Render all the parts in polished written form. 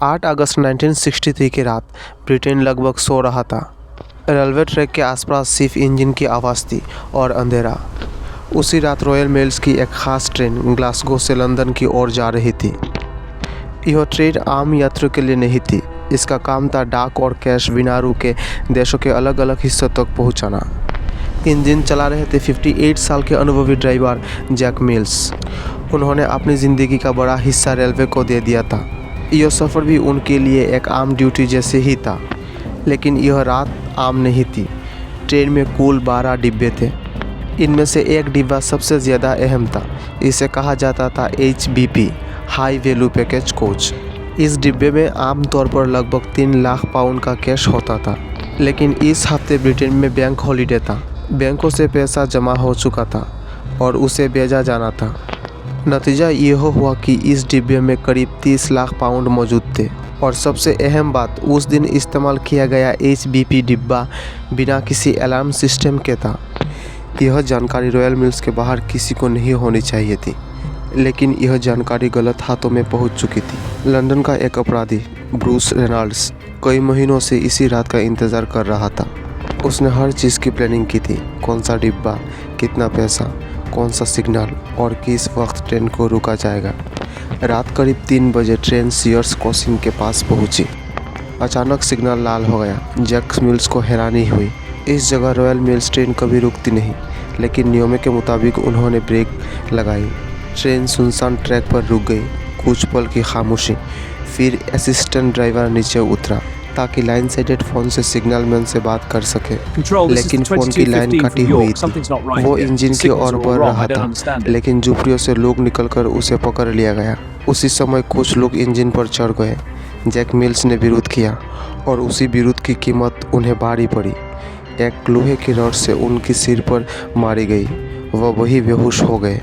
8 अगस्त 1963 की रात ब्रिटेन लगभग सो रहा था। रेलवे ट्रैक के आसपास सिर्फ इंजन की आवाज़ थी और अंधेरा। उसी रात रॉयल मेल्स की एक ख़ास ट्रेन ग्लासगो से लंदन की ओर जा रही थी। यह ट्रेन आम यात्रियों के लिए नहीं थी। इसका काम था डाक और कैश बिना रुके देशों के अलग अलग हिस्सों तक पहुंचाना। इंजन चला रहे थे 58 साल के अनुभवी ड्राइवर जैक मिल्स। उन्होंने अपनी ज़िंदगी का बड़ा हिस्सा रेलवे को दे दिया था। यह सफ़र भी उनके लिए एक आम ड्यूटी जैसे ही था। लेकिन यह रात आम नहीं थी। ट्रेन में कुल 12 डिब्बे थे। इनमें से एक डिब्बा सबसे ज़्यादा अहम था। इसे कहा जाता था HVP, high value package coach. इस डिब्बे में आमतौर पर लगभग 3 लाख पाउंड का कैश होता था। लेकिन इस हफ्ते ब्रिटेन में बैंक हॉलीडे था। बैंकों से पैसा जमा हो चुका था और उसे भेजा जाना था। नतीजा यह हुआ कि इस डिब्बे में करीब 30 लाख पाउंड मौजूद थे। और सबसे अहम बात, उस दिन इस्तेमाल किया गया HVP डिब्बा बिना किसी अलार्म सिस्टम के था। यह जानकारी रॉयल मिल्स के बाहर किसी को नहीं होनी चाहिए थी। लेकिन यह जानकारी गलत हाथों में पहुंच चुकी थी। लंदन का एक अपराधी ब्रूस रेनॉल्ड्स कई महीनों से इसी रात का इंतज़ार कर रहा था। उसने हर चीज़ की प्लानिंग की थी। कौन सा डिब्बा, कितना पैसा, कौन सा सिग्नल और किस वक्त ट्रेन को रुका जाएगा। रात करीब 3 बजे ट्रेन सीयर्स क्रॉसिंग के पास पहुंची। अचानक सिग्नल लाल हो गया। जैक मिल्स को हैरानी हुई। इस जगह रॉयल मिल्स ट्रेन कभी रुकती नहीं, लेकिन नियमों के मुताबिक उन्होंने ब्रेक लगाई। ट्रेन सुनसान ट्रैक पर रुक गई। कुछ पल की खामोशी, फिर असिस्टेंट ड्राइवर नीचे उतरा ताकि लाइन साइडेड फ़ोन से सिग्नल मैन से बात कर सके। लेकिन फ़ोन की लाइन कटी हुई थी। वो इंजन की ओर बढ़ रहा था, लेकिन झुपड़ियों से लोग निकलकर उसे पकड़ लिया गया। उसी समय कुछ लोग इंजन पर चढ़ गए। जैक मिल्स ने विरोध किया और उसी विरोध की कीमत उन्हें भारी पड़ी। एक लोहे की रॉड से उनकी सिर पर मारी गई। वह वही बेहोश हो गए।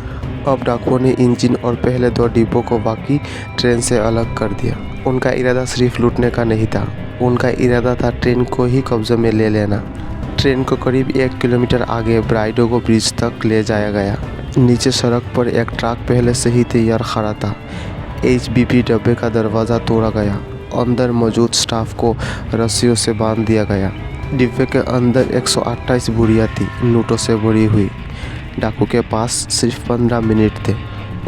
अब डाकुओं ने इंजन और पहले 2 डिब्बों को बाकी ट्रेन से अलग कर दिया। उनका इरादा सिर्फ लूटने का नहीं था। उनका इरादा था ट्रेन को ही कब्जे में ले लेना। ट्रेन को करीब 1 किलोमीटर आगे ब्राइडोगो ब्रिज तक ले जाया गया। नीचे सड़क पर एक ट्रक पहले से ही तैयार खड़ा था। HVP डब्बे का दरवाज़ा तोड़ा गया। अंदर मौजूद स्टाफ को रस्सियों से बांध दिया गया। डिब्बे के अंदर 128 बोरियां थी, नोटों से भरी हुई। डाकू के पास सिर्फ 15 मिनट थे।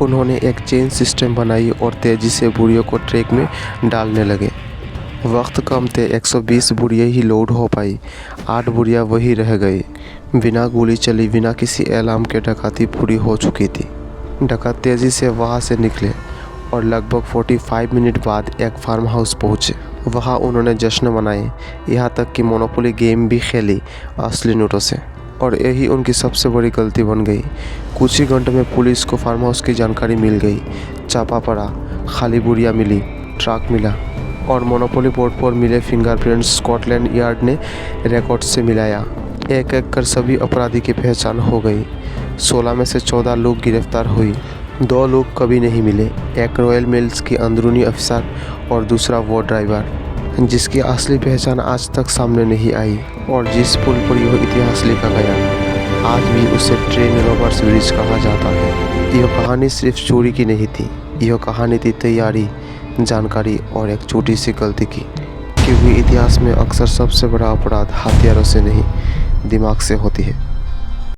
उन्होंने एक चेन सिस्टम बनाई और तेज़ी से बोरियों को ट्रक में डालने लगे। वक्त कम थे। 120 बोरियां ही लोड हो पाई। 8 बोरियां वही रह गई। बिना गोली चली, बिना किसी अलार्म के डकैती पूरी हो चुकी थी। डकैत तेज़ी से वहां से निकले और लगभग 45 मिनट बाद एक फार्म हाउस पहुँचे। वहाँ उन्होंने जश्न मनाए, यहाँ तक कि मोनोपोली गेम भी खेली असली नोटों से। और यही उनकी सबसे बड़ी गलती बन गई। कुछ ही घंटों में पुलिस को फार्म हाउस की जानकारी मिल गई। छापा पड़ा, खाली बोरियां मिली, ट्रक मिला और मोनोपोली बोर्ड पर मिले फिंगरप्रिंट्स स्कॉटलैंड यार्ड ने रिकॉर्ड से मिलाया। एक एक कर सभी अपराधी की पहचान हो गई। 16 में से 14 लोग गिरफ्तार हुई। 2 लोग कभी नहीं मिले। एक रॉयल मिल्स की अंदरूनी अफसर और दूसरा वो ड्राइवर जिसकी असली पहचान आज तक सामने नहीं आई और जिस पुल पर यह इतिहास लिखा गया। आज भी उसे ट्रेन रॉबर्स ब्रिज कहा जाता है। यह कहानी सिर्फ चोरी की नहीं थी। यह कहानी थी तैयारी, जानकारी और एक छोटी सी गलती की। क्योंकि इतिहास में अक्सर सबसे बड़ा अपराध हथियारों से नहीं, दिमाग से होती है।